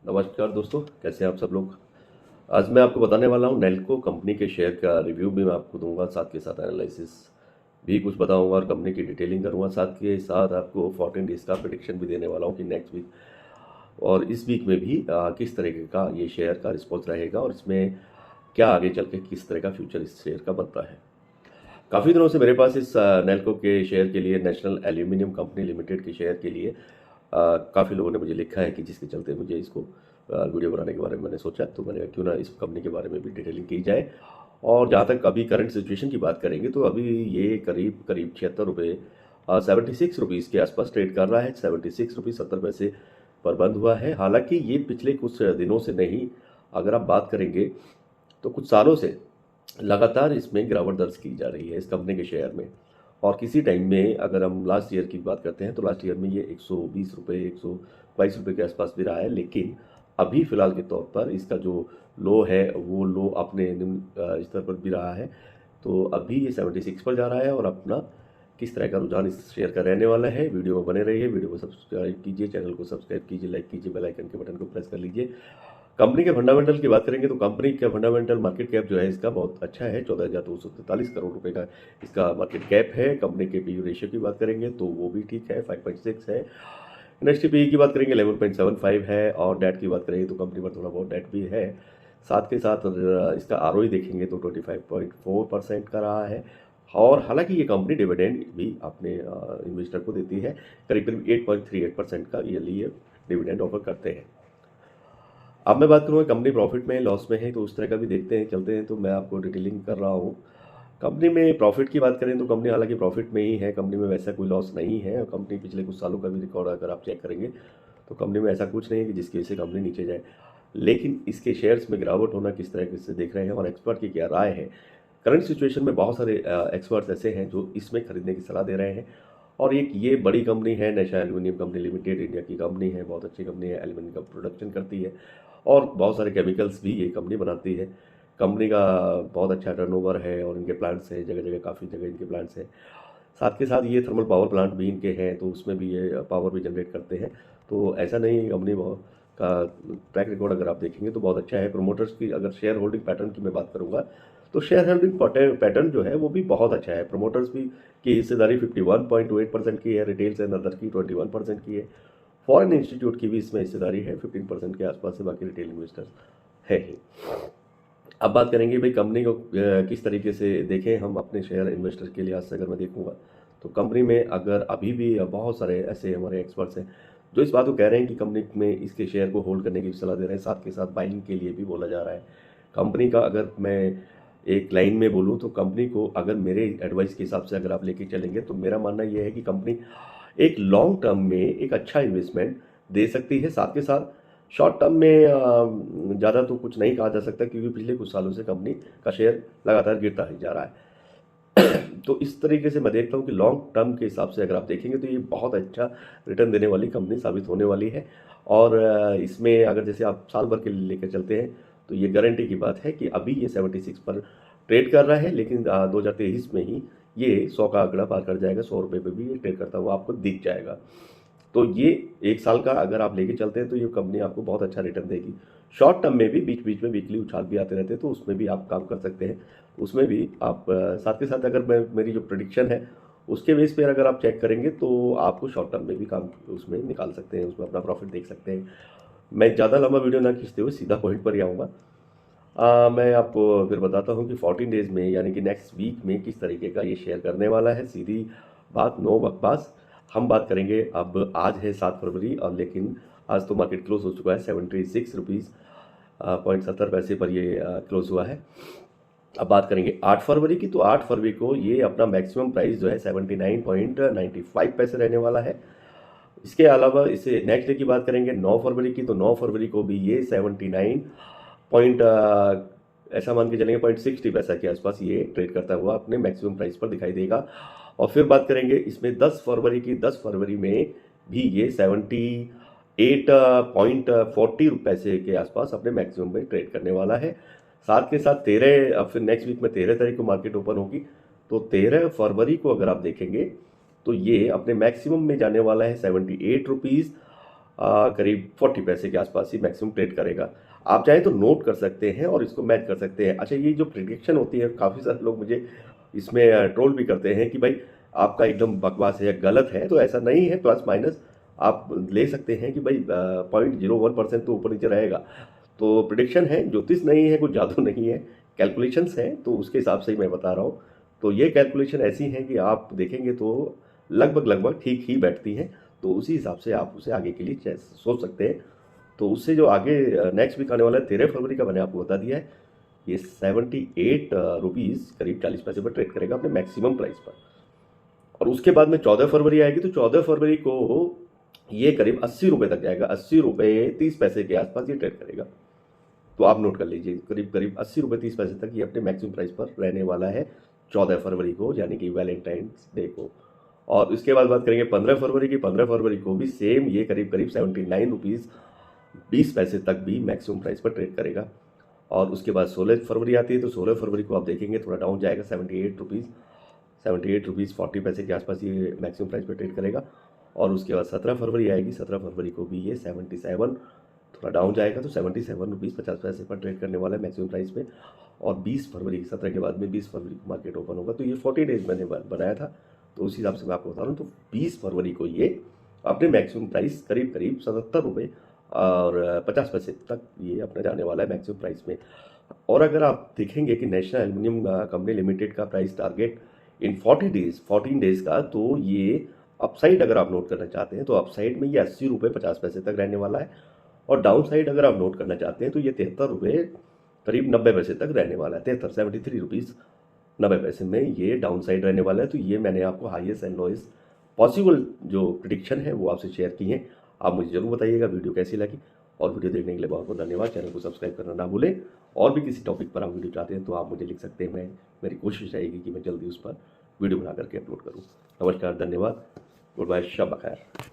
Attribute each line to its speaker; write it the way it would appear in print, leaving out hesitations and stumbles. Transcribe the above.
Speaker 1: नमस्कार दोस्तों, कैसे हैं आप सब लोग। आज मैं आपको बताने वाला हूं नेल्को कंपनी के शेयर का रिव्यू भी मैं आपको दूंगा, साथ के साथ एनालिसिस भी कुछ बताऊंगा और कंपनी की डिटेलिंग करूंगा। साथ के साथ आपको 14 डेज का प्रेडिक्शन भी देने वाला हूं कि नेक्स्ट वीक और इस वीक में भी किस तरीके का ये शेयर का रिस्पॉन्स रहेगा और इसमें क्या आगे चल के किस तरह का फ्यूचर इस शेयर का बनता है। काफ़ी दिनों से मेरे पास इस नेल्को के शेयर के लिए, नेशनल एल्यूमिनियम कंपनी लिमिटेड के शेयर के लिए काफ़ी लोगों ने मुझे लिखा है कि जिसके चलते मुझे इसको वीडियो बनाने के बारे में मैंने सोचा, तो मैंने कहा क्यों ना इस कंपनी के बारे में भी डिटेलिंग की जाए। और जहाँ तक अभी करंट सिचुएशन की बात करेंगे तो अभी ये करीब करीब 76 रुपये 76 रुपीज़ के आसपास ट्रेड कर रहा है। 76 रुपये 70 पैसे पर बंद हुआ है। हालांकि ये पिछले कुछ दिनों से नहीं, अगर आप बात करेंगे तो कुछ सालों से लगातार इसमें गिरावट दर्ज की जा रही है इस कंपनी के शेयर में। और किसी टाइम में अगर हम लास्ट ईयर की बात करते हैं तो लास्ट ईयर में ये 120 रुपये 122 रुपये के आसपास भी रहा है। लेकिन अभी फ़िलहाल के तौर पर इसका जो लो है वो लो अपने निम्न स्तर पर भी रहा है। तो अभी ये 76 पर जा रहा है और अपना किस तरह का रुझान इस शेयर का रहने वाला है। वीडियो में बने रहिए, वीडियो को सब्सक्राइब कीजिए, चैनल को सब्सक्राइब कीजिए, लाइक कीजिए, बेल आइकन के बटन को प्रेस कर लीजिए। कंपनी के फंडामेंटल की बात करेंगे तो कंपनी का फंडामेंटल मार्केट कैप जो है इसका बहुत अच्छा है। 14,243 करोड़ रुपए का इसका मार्केट कैप है। कंपनी के पी रेशियो की बात करेंगे तो वो भी ठीक है, 5.6 है। इंडस्ट्री पी की बात करेंगे 11.75 है। और डेट की बात करेंगे तो कंपनी पर थोड़ा बहुत डेट भी है। साथ के साथ इसका आरओई देखेंगे तो 25.4% का रहा है। और हालांकि ये कंपनी डिविडेंड भी अपने इन्वेस्टर को देती है, करीब करीब 8.38% का ईयरली ये डिविडेंड ऑफर करते हैं। अब मैं बात करूँगा कंपनी प्रॉफिट में लॉस में है तो उस तरह का भी देखते हैं, चलते हैं। तो मैं आपको डिटेलिंग कर रहा हूँ। कंपनी में प्रॉफिट की बात करें तो कंपनी हालांकि प्रॉफिट में ही है, कंपनी में वैसा कोई लॉस नहीं है। कंपनी पिछले कुछ सालों का भी रिकॉर्ड अगर आप चेक करेंगे तो कंपनी में ऐसा कुछ नहीं है कि जिसकी वजह से कंपनी नीचे जाए। लेकिन इसके शेयर्स में गिरावट होना किस तरह से देख रहे हैं और एक्सपर्ट की क्या राय है। करंट सिचुएशन में बहुत सारे एक्सपर्ट्स ऐसे हैं जो इसमें खरीदने की सलाह दे रहे हैं। और एक ये बड़ी कंपनी है national aluminium company limited, India की कंपनी है, बहुत अच्छी कंपनी है, एल्यूमिनियम का प्रोडक्शन करती है और बहुत सारे केमिकल्स भी ये कंपनी बनाती है। कंपनी का बहुत अच्छा टर्नओवर है और इनके प्लांट्स हैं, जगह जगह काफ़ी जगह इनके प्लांट्स हैं। साथ के साथ ये थर्मल पावर प्लांट भी इनके हैं तो उसमें भी ये पावर भी जनरेट करते हैं। तो ऐसा नहीं है, कंपनी का ट्रैक रिकॉर्ड अगर आप देखेंगे तो बहुत अच्छा है। प्रोमोटर्स की अगर शेयर होल्डिंग पैटर्न की मैं बात करूंगा तो शेयर होल्डिंग पैटर्न जो है वो भी बहुत अच्छा है। प्रोमोटर्स भी की हिस्सेदारी 51.28% की है, रिटेल्स एंड अदर की 21% की है। फॉरेन इंस्टीट्यूट की भी इसमें हिस्सेदारी है 15% के आसपास से, बाकी रिटेल इन्वेस्टर्स है ही। अब बात करेंगे भाई कंपनी को किस तरीके से देखें हम अपने शेयर इन्वेस्टर के लिहाज से। अगर मैं देखूंगा तो कंपनी में अगर अभी भी बहुत सारे ऐसे हमारे एक्सपर्ट्स हैं जो इस बात को कह रहे हैं कि कंपनी में इसके शेयर को होल्ड करने की सलाह दे रहे हैं, साथ के साथ बाइंग के लिए भी बोला जा रहा है। कंपनी का अगर मैं एक लाइन में बोलूँ तो कंपनी को अगर मेरे एडवाइस के हिसाब से अगर आप लेके चलेंगे तो मेरा मानना यह है कि कंपनी एक लॉन्ग टर्म में एक अच्छा इन्वेस्टमेंट दे सकती है। साथ के साथ शॉर्ट टर्म में ज़्यादा तो कुछ नहीं कहा जा सकता क्योंकि पिछले कुछ सालों से कंपनी का शेयर लगातार गिरता ही जा रहा है। तो इस तरीके से मैं देखता हूँ कि लॉन्ग टर्म के हिसाब से अगर आप देखेंगे तो ये बहुत अच्छा रिटर्न देने वाली कंपनी साबित होने वाली है। और इसमें अगर जैसे आप साल भर के लिए लेकर चलते हैं तो ये गारंटी की बात है कि अभी ये 76 पर ट्रेड कर रहा है, लेकिन 2023 में ही ये 100 का आंकड़ा पार कर जाएगा। 100 रुपये पर भी ये ट्रेड करता हुआ आपको दिख जाएगा। तो ये एक साल का अगर आप लेके चलते हैं तो ये कंपनी आपको बहुत अच्छा रिटर्न देगी। शॉर्ट टर्म में भी बीच बीच में वीकली उछाल भी आते रहते हैं तो उसमें भी आप काम कर सकते हैं। उसमें भी आप साथ के साथ अगर मैं मेरी जो प्रोडिक्शन है उसके बेस पर अगर आप चेक करेंगे तो आपको शॉर्ट टर्म में भी काम उसमें निकाल सकते हैं, उसमें अपना प्रॉफिट देख सकते हैं। मैं ज़्यादा लंबा वीडियो ना खींचते हुए सीधा पॉइंट पर ही आऊँगा। मैं आपको फिर बताता हूँ कि 14 डेज़ में यानी कि नेक्स्ट वीक में किस तरीके का ये शेयर करने वाला है। सीधी बात, नो बकवास। हम बात करेंगे, अब आज है 7 फरवरी और लेकिन आज तो मार्केट क्लोज हो चुका है 76 रुपीज़ 70 पैसे पर ये क्लोज हुआ है। अब बात करेंगे 8 फरवरी की, तो 8 फरवरी को ये अपना मैक्सिमम प्राइस जो है 79.95 पैसे रहने वाला है। इसके अलावा इसे नेक्स्ट डे की बात करेंगे 9 फरवरी की, तो 9 फरवरी को भी ये 79 पॉइंट ऐसा मान के चलेंगे 0.60 पैसा के आसपास ये ट्रेड करता हुआ अपने मैक्सिमम प्राइस पर दिखाई देगा। और फिर बात करेंगे इसमें 10 फरवरी की, 10 फरवरी में भी ये 78.40 पैसे के आसपास अपने मैक्सिमम में ट्रेड करने वाला है। साथ के साथ 13 फिर नेक्स्ट वीक में 13 तारीख को मार्केट ओपन होगी, तो 13 फरवरी को अगर आप देखेंगे तो ये अपने मैक्सिमम में जाने वाला है 78 रुपीज़ करीब 40 पैसे के आसपास ही मैक्सिमम ट्रेड करेगा। आप चाहें तो नोट कर सकते हैं और इसको मैच कर सकते हैं। अच्छा, ये जो प्रेडिक्शन होती है, काफ़ी सारे लोग मुझे इसमें ट्रोल भी करते हैं कि भाई आपका एकदम बकवास है या गलत है। तो ऐसा नहीं है, प्लस माइनस आप ले सकते हैं कि भाई 0.01% तो ऊपर नीचे रहेगा। तो प्रिडिक्शन है, ज्योतिष नहीं है, कुछ जादू नहीं है, कैलकुलेशंस हैं, तो उसके हिसाब से ही मैं बता रहा हूँ। तो ये कैलकुलेशन ऐसी हैं कि आप देखेंगे तो लगभग ठीक ही बैठती हैं। तो उसी हिसाब से आप उसे आगे के लिए सोच सकते हैं। तो उससे जो आगे नेक्स्ट वीक आने वाला है 13 फरवरी का, मैंने आपको बता दिया है, ये 78 रुपीज़ करीब 40 पैसे पर ट्रेड करेगा अपने मैक्सिमम प्राइस पर। और उसके बाद में 14 फरवरी आएगी, तो 14 फरवरी को ये करीब 80 रुपये तक जाएगा। 80 रुपये 30 पैसे के आसपास ये ट्रेड करेगा। तो आप नोट कर लीजिए, करीब 80 रुपये 30 पैसे तक ये अपने मैक्सिमम प्राइस पर रहने वाला है 14 फरवरी को, यानी कि वैलेंटाइंस डे को। और इसके बाद बात करेंगे 15 फरवरी की। 15 फरवरी को भी सेम ये करीब 79 रुपीज़ 20 पैसे तक भी मैक्सिमम प्राइस पर ट्रेड करेगा। और उसके बाद 16 फरवरी आती है, तो 16 फरवरी को आप देखेंगे थोड़ा डाउन जाएगा, 78 रुपीज़ 40 पैसे के आसपास ये मैक्सिमम प्राइस पर ट्रेड करेगा। और उसके बाद 17 फरवरी आएगी। 17 फरवरी को भी ये 77 थोड़ा डाउन जाएगा, तो 77 रुपीज़ 50 पैसे पर ट्रेड करने वाला है मैक्सिमम प्राइस पे। और 20 फरवरी 17 के बाद में 20 फरवरी को मार्केट ओपन होगा। तो ये 40 डेज मैंने बनाया था, तो उस हिसाब से मैं आपको बता रहा हूँ। तो 20 फरवरी को ये अपने मैक्सिमम प्राइस करीब 77 रुपये और 50 पैसे तक ये अपने जाने वाला है मैक्सिमम प्राइस में। और अगर आप देखेंगे कि नेशनल एल्युमिनियम कंपनी लिमिटेड का प्राइस टारगेट इन 14 डेज का, तो ये अपसाइड अगर आप नोट करना चाहते हैं तो अपसाइड में ये 80 रुपये 50 पैसे तक रहने वाला है। और डाउन साइड अगर आप नोट करना चाहते हैं तो ये 73 रुपये करीब 90 पैसे तक रहने वाला है। 73 रुपीज़ 90 पैसे में ये डाउन साइड रहने वाला है। तो ये मैंने आपको हाईएस्ट एंड लोएस्ट पॉसिबल जो प्रिडिक्शन है वो आपसे शेयर की है। आप मुझे ज़रूर बताइएगा वीडियो कैसी लगी, और वीडियो देखने के लिए बहुत बहुत धन्यवाद। चैनल को सब्सक्राइब करना ना भूलें। और भी किसी टॉपिक पर आप वीडियो चाहते हैं तो आप मुझे लिख सकते हैं, मेरी कोशिश रहेगी कि मैं जल्दी उस पर वीडियो बना करके अपलोड करूँ। नमस्कार, धन्यवाद, गुड बाय, शब बखैर।